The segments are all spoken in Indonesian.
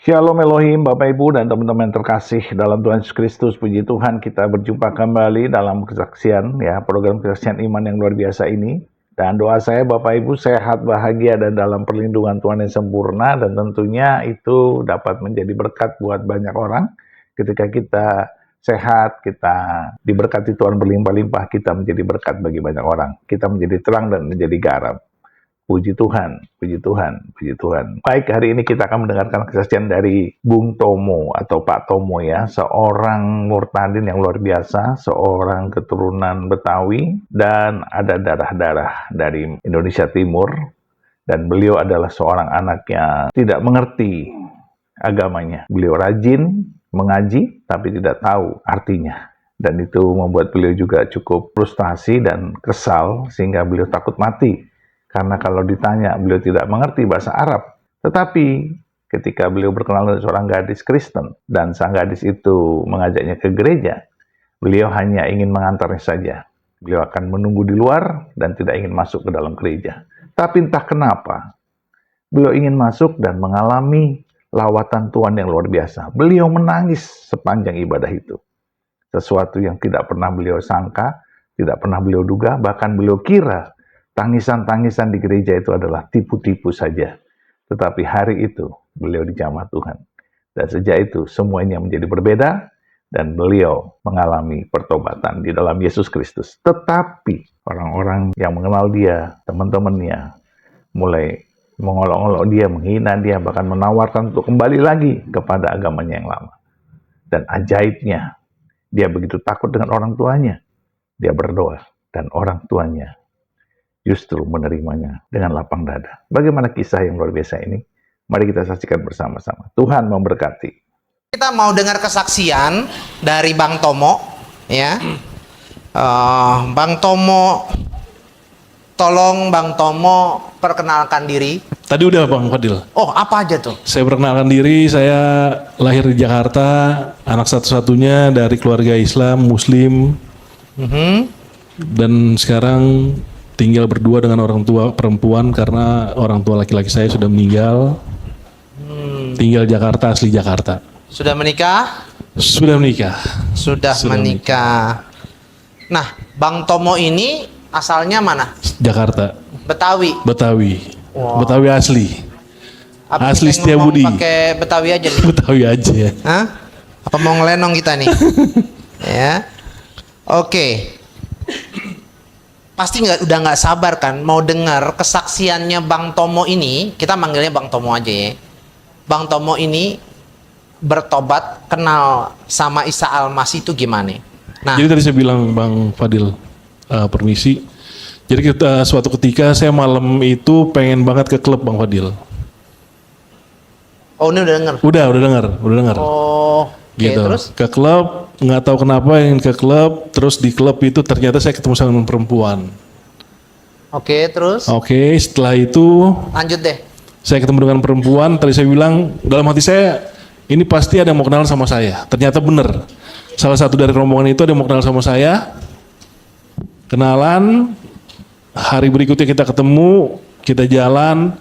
Shalom Elohim, Bapak Ibu dan teman-teman terkasih dalam Tuhan Yesus Kristus. Puji Tuhan, kita berjumpa kembali dalam kesaksian, ya, program kesaksian iman yang luar biasa ini. Dan doa saya Bapak Ibu sehat, bahagia, dan dalam perlindungan Tuhan yang sempurna. Dan tentunya itu dapat menjadi berkat buat banyak orang. Ketika kita sehat, kita diberkati Tuhan berlimpah-limpah, kita menjadi berkat bagi banyak orang. Kita menjadi terang dan menjadi garam. Puji Tuhan, puji Tuhan, puji Tuhan. Baik, hari ini kita akan mendengarkan kesaksian dari Bung Tomo atau Pak Tomo, ya, seorang murtadin yang luar biasa, seorang keturunan Betawi dan ada darah-darah dari Indonesia Timur, dan beliau adalah seorang anak yang tidak mengerti agamanya. Beliau rajin mengaji tapi tidak tahu artinya. Dan itu membuat beliau juga cukup frustasi dan kesal sehingga beliau takut mati. Karena kalau ditanya, beliau tidak mengerti bahasa Arab. Tetapi ketika beliau berkenal dengan seorang gadis Kristen, dan sang gadis itu mengajaknya ke gereja, beliau hanya ingin mengantarnya saja. Beliau akan menunggu di luar dan tidak ingin masuk ke dalam gereja. Tapi entah kenapa, beliau ingin masuk dan mengalami lawatan Tuhan yang luar biasa. Beliau menangis sepanjang ibadah itu. Sesuatu yang tidak pernah beliau sangka, tidak pernah beliau duga, bahkan beliau kira tangisan-tangisan di gereja itu adalah tipu-tipu saja. Tetapi hari itu beliau dijamah Tuhan. Dan sejak itu semuanya menjadi berbeda dan beliau mengalami pertobatan di dalam Yesus Kristus. Tetapi orang-orang yang mengenal dia, teman-temannya, mulai mengolok-olok dia, menghina dia, bahkan menawarkan untuk kembali lagi kepada agamanya yang lama. Dan ajaibnya, dia begitu takut dengan orang tuanya. Dia berdoa dan orang tuanya justru menerimanya dengan lapang dada. Bagaimana kisah yang luar biasa ini? Mari kita saksikan bersama-sama. Tuhan memberkati. Kita mau dengar kesaksian dari Bang Tomo, ya. Bang Tomo, tolong Bang Tomo perkenalkan diri. Tadi udah Bang Fadil. Oh, apa aja tuh? Saya perkenalkan diri, saya lahir di Jakarta, anak satu-satunya dari keluarga Islam, Muslim. Dan sekarang tinggal berdua dengan orang tua perempuan karena orang tua laki-laki saya sudah meninggal. Tinggal Jakarta, asli Jakarta. Sudah menikah? Sudah menikah. Sudah menikah. Nah, Bang Tomo ini asalnya mana? Jakarta. Betawi. Betawi. Wow. Betawi asli. Apa Asli kita Setiabudi. ngomong pakai Betawi aja nih? Betawi aja. Hah? Apa mau ngelenong kita nih? Ya. Oke. Pasti udah nggak sabar kan mau dengar kesaksiannya Bang Tomo ini. Kita manggilnya Bang Tomo aja ya. Bang Tomo ini bertobat, kenal sama Isa Al-Masih itu gimana? Nah, Jadi tadi saya bilang Bang Fadil, permisi. Jadi suatu ketika saya malam itu pengen banget ke klub Bang Fadil. oh ini udah denger? Udah dengar. Oh, oke, Gitu. terus? Ke klub, nggak tahu kenapa ingin ke klub, terus di klub itu ternyata saya ketemu sama perempuan. Oke, terus? Oke, setelah itu Lanjut deh. saya ketemu dengan perempuan, tadi saya bilang dalam hati saya, ini pasti ada yang mau kenal sama saya. Ternyata benar. Salah satu dari rombongan itu ada yang mau kenal sama saya. Kenalan, hari berikutnya kita ketemu, kita jalan.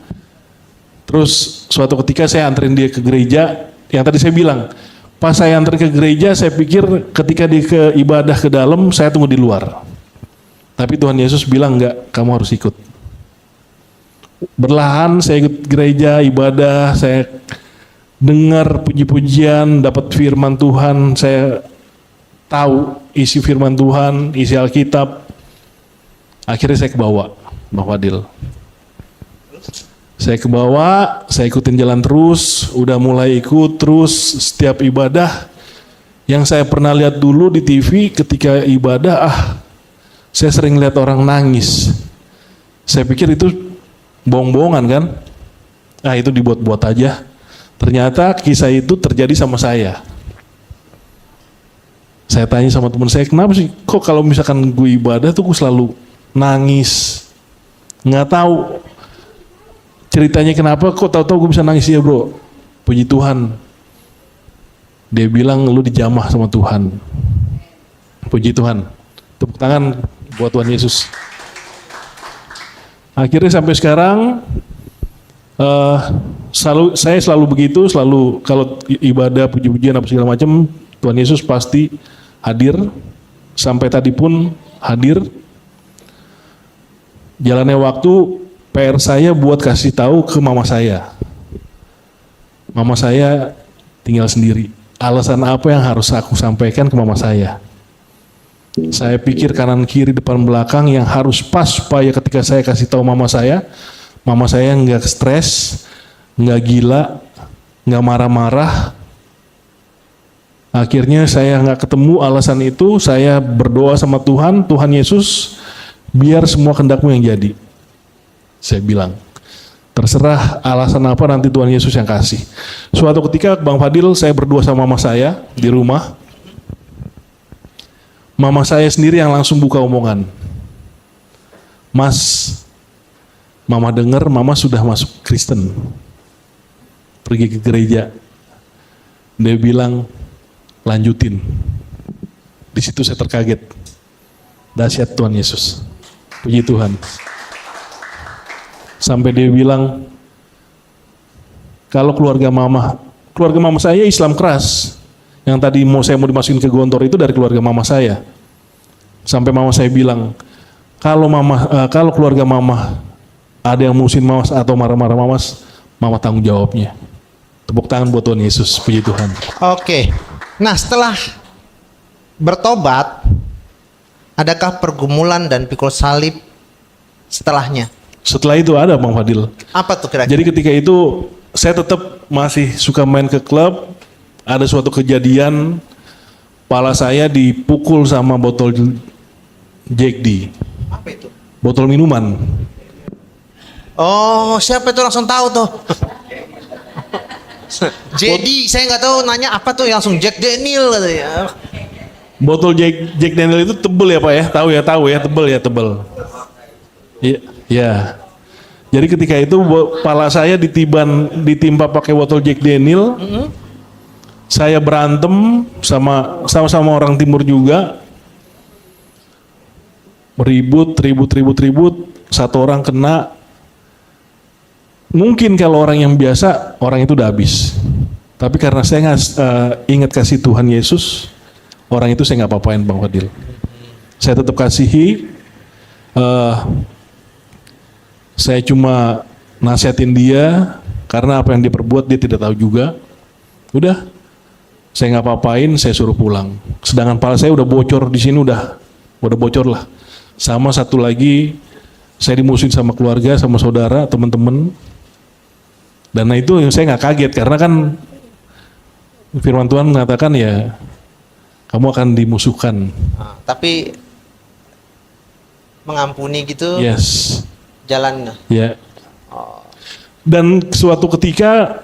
Terus suatu ketika saya anterin dia ke gereja, yang tadi saya bilang, pas saya anterin ke gereja, saya pikir ketika dia ke ibadah ke dalam, saya tunggu di luar. Tapi Tuhan Yesus bilang, enggak, kamu harus ikut. Berlahan saya ikut gereja, ibadah, saya dengar puji-pujian, dapat firman Tuhan, saya tahu isi firman Tuhan, isi Alkitab. Akhirnya saya kebawa, Bang Fadil. Saya kebawa, saya ikutin jalan terus, udah mulai ikut terus setiap ibadah. Yang saya pernah lihat dulu di TV ketika ibadah, saya sering lihat orang nangis. Saya pikir itu bohong-bohongan kan? Nah itu dibuat-buat aja. Ternyata kisah itu terjadi sama saya. Saya tanya sama teman saya, kenapa sih kok kalau misalkan gue ibadah tuh gue selalu nangis? Nggak tahu ceritanya kenapa, kok tahu-tahu gue bisa nangis ya bro. Puji Tuhan. Dia bilang lu dijamah sama Tuhan. Puji Tuhan. Tepuk tangan buat Tuhan Yesus. Akhirnya sampai sekarang saya selalu begitu, selalu kalau ibadah puji-pujian apa segala macam, Tuhan Yesus pasti hadir. Sampai tadi pun hadir. Jalannya waktu, PR saya buat kasih tahu ke mama saya. Mama saya tinggal sendiri. Alasan apa yang harus aku sampaikan ke mama saya? Saya pikir kanan kiri depan belakang yang harus pas supaya ketika saya kasih tahu mama saya nggak stres, nggak gila, nggak marah-marah. Akhirnya saya nggak ketemu alasan itu, saya berdoa sama Tuhan, Tuhan Yesus, biar semua kehendak-Mu yang jadi. Saya bilang, terserah alasan apa nanti Tuhan Yesus yang kasih. Suatu ketika Bang Fadil, saya berdua sama mama saya di rumah. Mama saya sendiri yang langsung buka omongan. Mas, mama dengar mama sudah masuk Kristen. Pergi ke gereja. Dia bilang, lanjutin. Di situ saya terkaget. Dahsyat Tuhan Yesus. Puji Tuhan. Sampai dia bilang, kalau keluarga mama saya Islam keras. Yang tadi saya mau dimasukin ke Gontor itu dari keluarga mama saya. Sampai mama saya bilang, kalau keluarga mama ada yang musuhin mama atau marah-marah mama tanggung jawabnya. Tepuk tangan buat Tuhan Yesus, puji Tuhan. Oke. Nah, setelah bertobat, adakah pergumulan dan pikul salib setelahnya? Setelah itu ada Bang Fadil. Apa tuh kira-kira? Jadi ketika itu saya tetap masih suka main ke klub. Ada suatu kejadian, kepala saya dipukul sama botol Jack D. Apa itu? Botol minuman. Oh, siapa itu langsung tahu tuh? Jadi saya nggak tahu, nanya apa tuh, langsung Jack Daniel katanya. Botol Jack Daniel itu tebel ya Pak ya? Tahu ya, tebel. Iya. Jadi ketika itu kepala saya ditimpa pakai botol Jack Daniel. Saya berantem sama orang timur juga. Ribut. Satu orang kena. Mungkin kalau orang yang biasa, orang itu udah habis. Tapi karena saya nggak ingat kasih Tuhan Yesus, orang itu saya nggak apa-apain Bang Fadil. Saya tetap kasihi. Saya cuma nasihatin dia, karena apa yang dia perbuat dia tidak tahu juga. Udah. Saya nggak apa-apain, saya suruh pulang. Sedangkan kepala saya udah bocor di sini, udah bocor lah. Sama satu lagi, saya dimusuhin sama keluarga, sama saudara, teman-teman. Dan itu yang saya nggak kaget, karena kan firman Tuhan mengatakan ya, kamu akan dimusuhkan. Tapi mengampuni gitu. Yes. Jalannya. Ya. Dan suatu ketika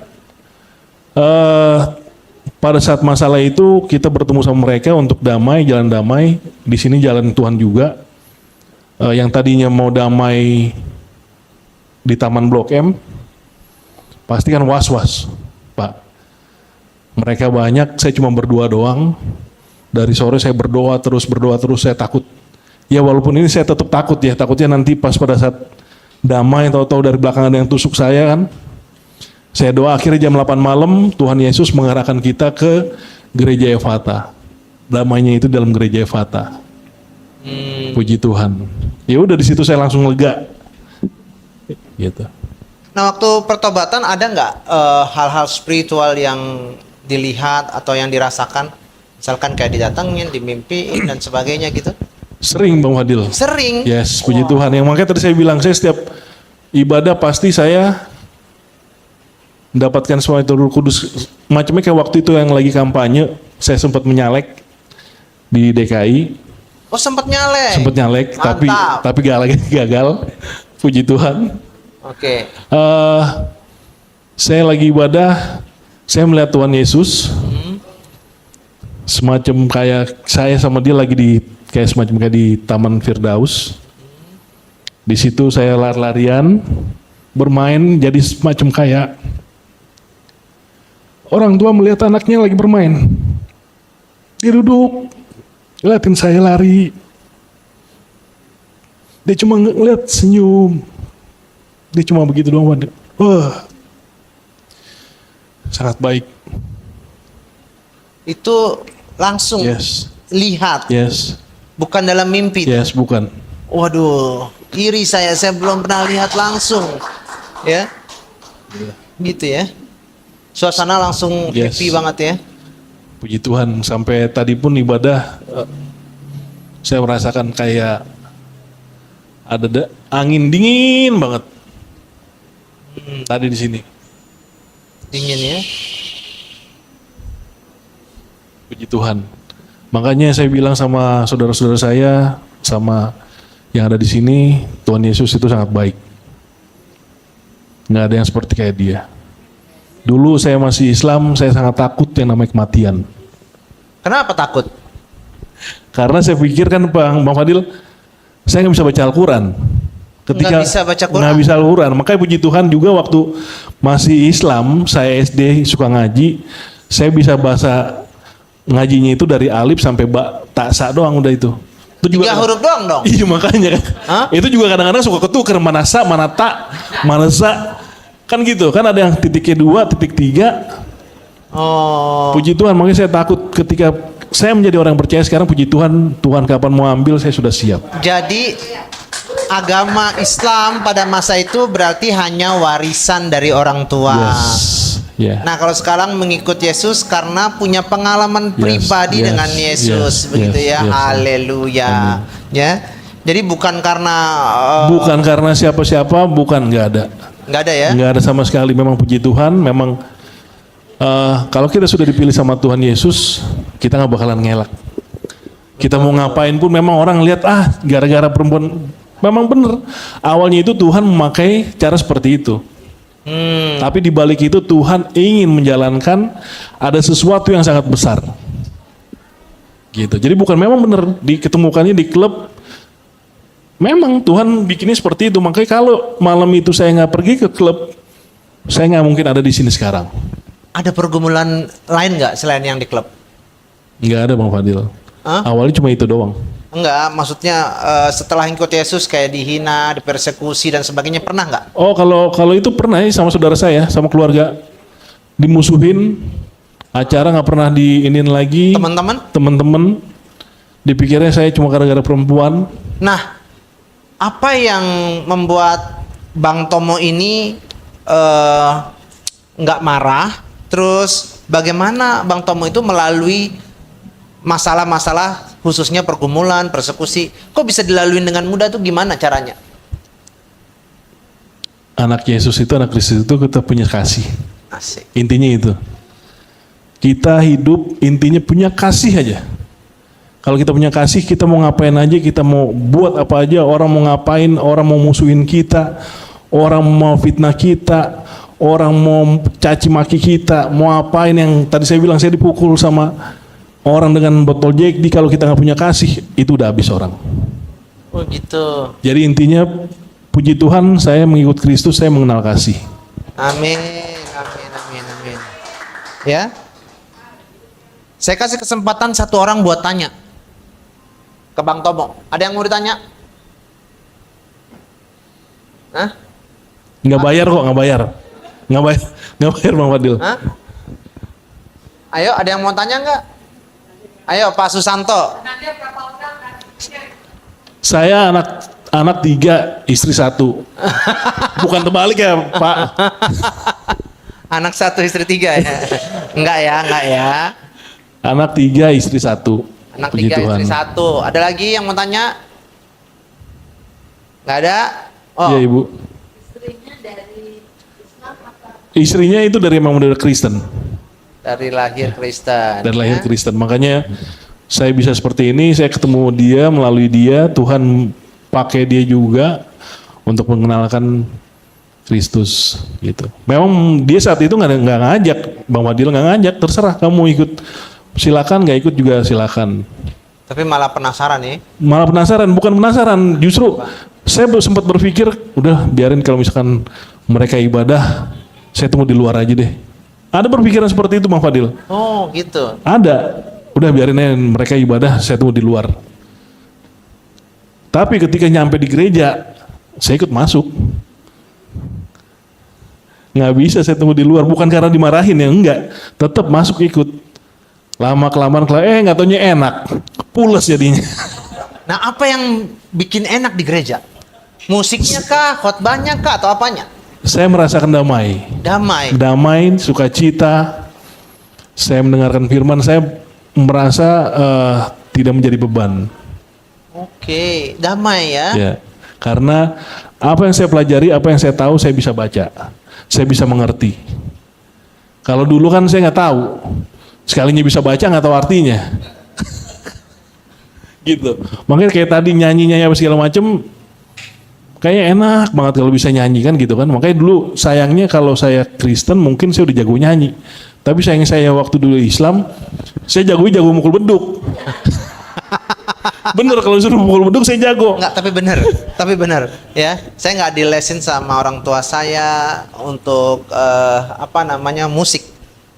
pada saat masalah itu kita bertemu sama mereka untuk damai, jalan damai. Di sini jalan Tuhan juga. Yang tadinya mau damai di Taman Blok M, pasti kan was-was, Pak. Mereka banyak, saya cuma berdua doang. Dari sore saya berdoa terus, saya takut. Ya walaupun ini saya tetap takut ya, takutnya nanti pas pada saat damai, tahu-tahu dari belakang ada yang tusuk saya kan. Saya doa akhirnya jam 8 malam Tuhan Yesus mengarahkan kita ke gereja Efata. Damainya itu dalam gereja Efata. Puji Tuhan. Ya udah di situ saya langsung lega. Gitu. Nah, waktu pertobatan ada nggak hal-hal spiritual yang dilihat atau yang dirasakan? Misalkan kayak didatengin, dimimpiin dan sebagainya gitu? Sering Bang Fadil. Sering? Yes, puji Tuhan. Yang makanya tadi saya bilang, saya setiap ibadah pasti saya mendapatkan semua itu Roh Kudus. Macamnya kayak waktu itu yang lagi kampanye, saya sempat menyalek di DKI. Oh, sempat nyalek? Sempat nyalek, tapi gagal. Puji Tuhan. Oke. Saya lagi ibadah, saya melihat Tuhan Yesus. Semacam kayak saya sama dia lagi semacam kayak di Taman Firdaus. Di situ saya lari-larian, bermain, jadi semacam kayak orang tua melihat anaknya lagi bermain. Dia duduk, ngeliatin saya lari. Dia cuma ngeliat senyum. Dia cuma begitu doang. Sangat baik. Itu langsung Yes. lihat, Yes. bukan dalam mimpi. Yes, bukan. Waduh, iri saya belum pernah lihat langsung. Ya. Gitu ya. Suasana langsung Yes. happy banget ya. Puji Tuhan, sampai tadi pun ibadah saya merasakan kayak ada angin dingin banget. Tadi di sini. Dingin ya. Puji Tuhan. Makanya saya bilang sama saudara-saudara saya, sama yang ada di sini, Tuhan Yesus itu sangat baik. Nggak ada yang seperti kayak dia. Dulu saya masih Islam, saya sangat takut yang namanya kematian. Kenapa takut? Karena saya pikir kan Bang Fadil, saya nggak bisa baca Al-Quran. Nggak bisa baca Quran. Nggak bisa Al-Quran. Makanya puji Tuhan juga waktu masih Islam, saya SD suka ngaji, saya bisa bahasa ngajinya itu dari alif sampai ba, taksa doang udah itu. Itu 3 huruf doang dong. Iya makanya kan. Hah? Itu juga kadang-kadang suka ketuker mana sa, mana tak, mana sa. Kan gitu, kan ada yang titiknya 2, titik 3. Oh. Puji Tuhan, makanya saya takut ketika saya menjadi orang percaya sekarang, puji Tuhan, Tuhan kapan mau ambil saya sudah siap. Jadi agama Islam pada masa itu berarti hanya warisan dari orang tua. Yes. Yeah. Nah, kalau sekarang mengikut Yesus karena punya pengalaman pribadi yes, dengan Yesus, yes, begitu yes, ya. yes. Haleluya. Ya. Jadi bukan karena Bukan karena siapa-siapa, bukan, nggak ada. nggak ada ya? Nggak ada sama sekali. Memang puji Tuhan, memang kalau kita sudah dipilih sama Tuhan Yesus, kita nggak bakalan ngelak. Kita mau ngapain pun, memang orang lihat gara-gara perempuan, memang bener. Awalnya itu Tuhan memakai cara seperti itu. Tapi di balik itu Tuhan ingin menjalankan ada sesuatu yang sangat besar. Gitu. Jadi bukan memang benar diketemukannya di klub. Memang Tuhan bikinnya seperti itu. Makanya kalau malam itu saya nggak pergi ke klub, saya nggak mungkin ada di sini sekarang. Ada pergumulan lain nggak selain yang di klub? Nggak ada Bang Fadil. Hah? Awalnya cuma itu doang. Enggak, maksudnya setelah ikut Yesus kayak dihina, dipersekusi dan sebagainya, pernah nggak? Oh kalau itu pernah ya, sama saudara saya, sama keluarga, dimusuhin, acara nggak pernah diinin lagi. Teman-teman dipikirnya saya cuma gara-gara perempuan. Nah, apa yang membuat Bang Tomo ini nggak marah? Terus bagaimana Bang Tomo itu melalui masalah-masalah khususnya pergumulan, persekusi, kok bisa dilalui dengan mudah tuh gimana caranya? Anak Yesus itu, anak Kristus itu kita punya kasih. Asik. Intinya itu. Kita hidup intinya punya kasih aja. Kalau kita punya kasih, kita mau ngapain aja, kita mau buat apa aja, orang mau ngapain, orang mau musuhin kita, orang mau fitnah kita, orang mau caci maki kita, mau apain, yang tadi saya bilang saya dipukul sama orang dengan botol Jack D, kalau kita nggak punya kasih, itu udah habis orang. Oh gitu. Jadi intinya, puji Tuhan, saya mengikut Kristus, saya mengenal kasih. Amin, amin, amin, amin. Ya, saya kasih kesempatan satu orang buat tanya ke Bang Tomo. Ada yang mau ditanya? Hah? Nggak bayar kok, nggak bayar Bang Fadil. Hah? Ayo, ada yang mau tanya nggak? Ayo, Pak Susanto. Saya anak 3, istri 1. Bukan terbalik ya, Pak. Anak 1, istri 3 ya? Enggak ya. Anak 3, istri 1. Anak Puji 3, Tuhan. istri 1. Ada lagi yang mau tanya? Nggak ada? Oh, Iya, Ibu. Istrinya itu dari memang udah Kristen. dari lahir Kristen. Dari lahir ya? Kristen. Makanya saya bisa seperti ini, saya ketemu dia, melalui dia, Tuhan pakai dia juga untuk mengenalkan Kristus gitu. Memang dia saat itu nggak ngajak, Bang Fadil nggak ngajak, terserah kamu ikut, silakan, nggak ikut juga silakan. Tapi malah penasaran ya? Malah penasaran, bukan penasaran, justru saya sempat berpikir, udah biarin kalau misalkan mereka ibadah, saya tunggu di luar aja deh. Ada berpikiran seperti itu Bang Fadil. Oh gitu. Ada, udah biarin aja mereka ibadah, saya tunggu di luar. Tapi ketika nyampe di gereja, saya ikut masuk. Nggak bisa saya tunggu di luar. Bukan karena dimarahin ya, enggak. Tetap masuk ikut. Lama kelamaan nggak taunya enak. Pules jadinya. Nah, apa yang bikin enak di gereja? Musiknya kah, khotbahnya kah, atau apanya? Saya merasakan damai. Damai. Damai, sukacita. Saya mendengarkan firman, saya merasa tidak menjadi beban. Oke, damai ya. Ya, karena apa yang saya pelajari, apa yang saya tahu, saya bisa baca, saya bisa mengerti. Kalau dulu kan saya nggak tahu, sekalinya bisa baca nggak tahu artinya, gitu. Makanya kayak tadi nyanyi apa segala macem, kayaknya enak banget kalau bisa nyanyi kan gitu kan. Makanya dulu sayangnya kalau saya Kristen mungkin saya udah jago nyanyi, tapi sayangnya saya waktu dulu Islam, saya jago mukul beduk. Bener kalau suruh mukul beduk saya jago. Enggak, tapi bener ya. Saya nggak dilesin sama orang tua saya untuk musik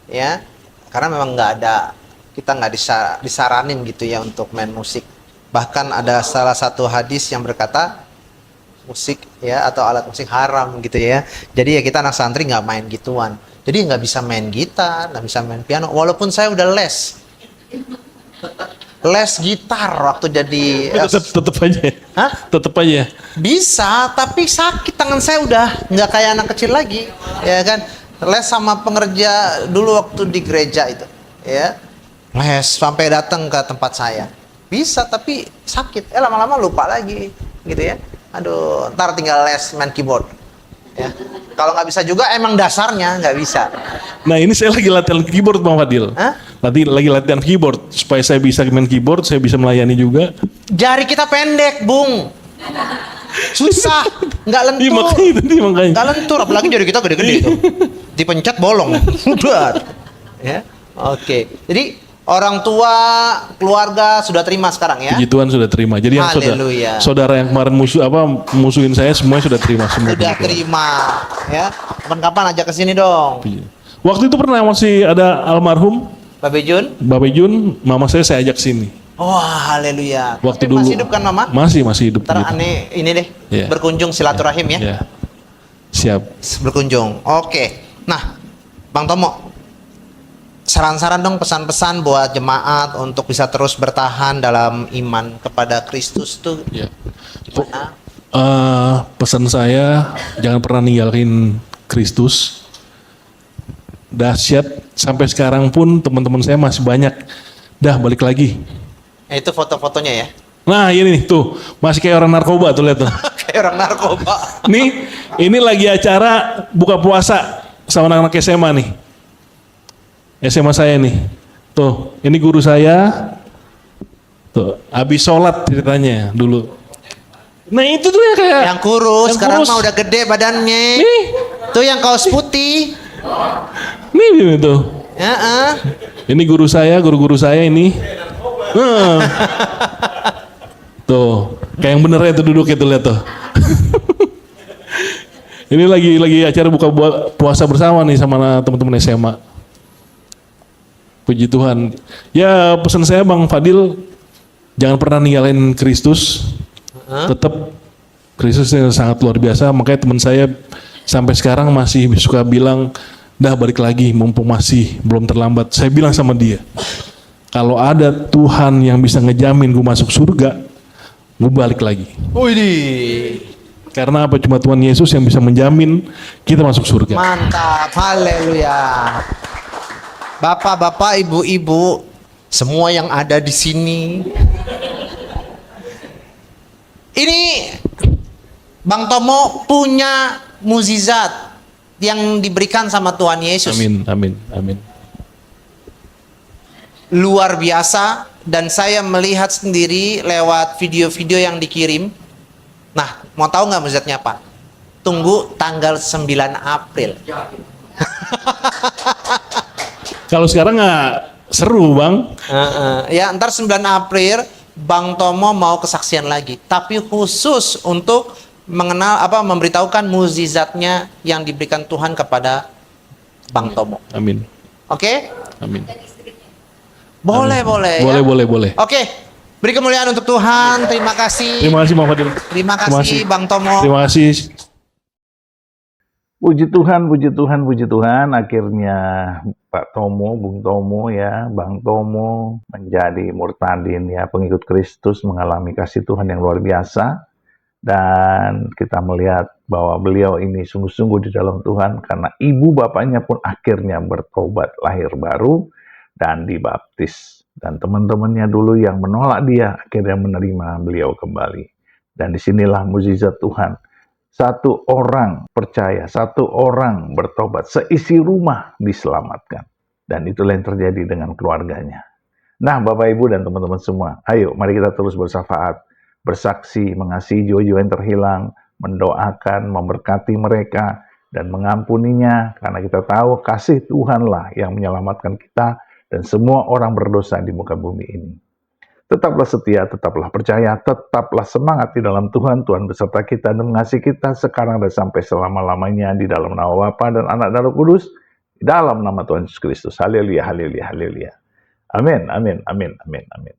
ya, karena memang nggak ada, kita nggak disaranin gitu ya untuk main musik. Bahkan ada salah satu hadis yang berkata musik ya atau alat musik haram gitu ya. Jadi ya kita anak santri nggak main gituan. Jadi nggak bisa main gitar, nggak bisa main piano. Walaupun saya udah les gitar waktu jadi Tetep aja. Hah? Tetep aja. Bisa, tapi sakit tangan saya udah nggak kayak anak kecil lagi, ya kan? Les sama pengerja dulu waktu di gereja itu, ya. Les sampai datang ke tempat saya. Bisa, tapi sakit. Lama-lama lupa lagi, gitu ya. Aduh, ntar tinggal les main keyboard, ya. Kalau nggak bisa juga emang dasarnya nggak bisa. Nah ini saya lagi latihan keyboard Bang Fadil. Hah? Lagi latihan keyboard supaya saya bisa main keyboard, saya bisa melayani juga. Jari kita pendek, Bung. Susah, nggak lentur. Makanya. Nggak lentur, apalagi jari kita gede-gede itu. Dipencet bolong. Udah. Ya. Oke. Jadi orang tua, keluarga sudah terima sekarang ya? Puji Tuhan sudah terima. Jadi yang Haleluya. saudara yang kemarin musuhin saya semuanya sudah terima semua. Sudah terima ya. Kapan-kapan ajak ke sini dong. Waktu itu pernah masih ada almarhum Babe Jun. Babe Jun, mama saya ajak sini. Wah, haleluya. Waktu Tapi dulu masih hidup kan Mama? Masih hidup. Ntar gitu. aneh ini deh, Iya. berkunjung silaturahim ya. Ya. Siap. Berkunjung. Oke. Nah, Bang Tomo, saran-saran dong, pesan-pesan buat jemaat untuk bisa terus bertahan dalam iman kepada Kristus tuh. Ya. Gimana? Pesan saya jangan pernah ninggalin Kristus. Dahsyat sampai sekarang pun teman-teman saya masih banyak. Dah balik lagi. Itu foto-fotonya ya. Nah ini nih tuh masih kayak orang narkoba tuh lihat tuh. Kayak orang narkoba. Nih ini lagi acara buka puasa sama anak-anak SMA nih. SMA saya nih. Tuh ini guru saya. Tuh habis sholat ceritanya dulu. Nah itu tuh ya kayak Yang kurus, yang sekarang kurus. mah udah gede badannya. Nih. Tuh yang kaos putih. Nih tuh. Heeh. Ini guru saya ini. Tuh, kayak yang bener itu duduk itu lihat tuh. Ini lagi acara buka puasa bersama nih sama teman-teman SMA. Puji Tuhan. Ya pesan saya Bang Fadil, jangan pernah ninggalin Kristus. Tetap Kristus yang sangat luar biasa. Makanya teman saya sampai sekarang masih suka bilang, dah balik lagi mumpung masih belum terlambat. Saya bilang sama dia, kalau ada Tuhan yang bisa ngejamin gue masuk surga, gue balik lagi. Widih. Karena apa? Cuma Tuhan Yesus yang bisa menjamin kita masuk surga. Mantap, haleluya. Bapak-bapak, ibu-ibu, semua yang ada di sini. Ini Bang Tomo punya mukjizat yang diberikan sama Tuhan Yesus. Amin, amin, amin. Luar biasa, dan saya melihat sendiri lewat video-video yang dikirim. Nah, mau tahu nggak mukjizatnya apa? Tunggu tanggal 9 April. Kalau sekarang nggak seru Bang. Ya, ntar 9 April Bang Tomo mau kesaksian lagi, tapi khusus untuk memberitahukan mukjizatnya yang diberikan Tuhan kepada Bang Tomo. Amin, Oke? amin. Boleh, boleh. Ya? Boleh. Oke. Beri kemuliaan untuk Tuhan. Terima kasih. Terima kasih Bang Fadil. Terima kasih Bang Tomo. Terima kasih. Puji Tuhan, puji Tuhan, puji Tuhan. Akhirnya Pak Tomo, Bung Tomo ya, Bang Tomo menjadi murtadin ya, pengikut Kristus, mengalami kasih Tuhan yang luar biasa. Dan kita melihat bahwa beliau ini sungguh-sungguh di dalam Tuhan karena ibu bapaknya pun akhirnya bertobat, lahir baru dan dibaptis. Dan teman-temannya dulu yang menolak dia akhirnya menerima beliau kembali. Dan disinilah mukjizat Tuhan. Satu orang percaya, satu orang bertobat, seisi rumah diselamatkan. Dan itulah yang terjadi dengan keluarganya. Nah, Bapak Ibu dan teman-teman semua, ayo mari kita terus bersyafaat, bersaksi, mengasihi jiwa-jiwa yang terhilang, mendoakan, memberkati mereka, dan mengampuninya, karena kita tahu kasih Tuhanlah yang menyelamatkan kita dan semua orang berdosa di muka bumi ini. Tetaplah setia, tetaplah percaya, tetaplah semangat di dalam Tuhan. Tuhan beserta kita dan mengasihi kita sekarang dan sampai selama-lamanya di dalam nama Bapa dan Anak dan Roh Kudus, di dalam nama Tuhan Yesus Kristus. Haleluya, haleluya, haleluya. Amin, amin, amin, amin, amin.